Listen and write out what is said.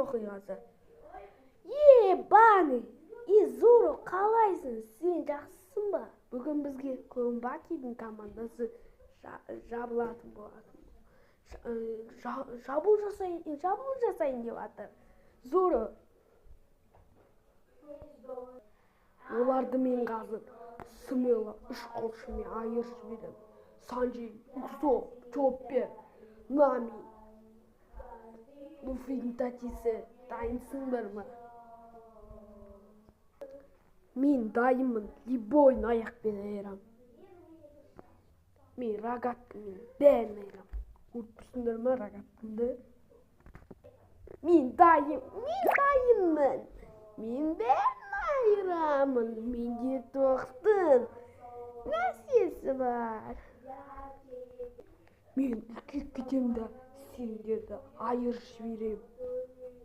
окуйбасы. Бани, Зуро, қалайсың? Сен жақсысың ба? Бүгін бізге Комбакидің командасы жабылатын болатын. Жабыл жасайын деп жатыр. Зуро. Оларды мен қазір Смело үш қолшымен айырып жіберем. Санджи, Уксо, Чоппер, Нами. Луфидің тәтесі дайынсыңдар ма? Мен дайынмын, любойын аяқпен айырам. Мен рогаткамен бәрін айырам. Көріпсіңдер ма рогаткамды? Мен дайынмын. Мен бәрін айырамын. Менде тоқтың нәрсесі бар. Мен үлкейіп кетем де сендерді айырып жіберем.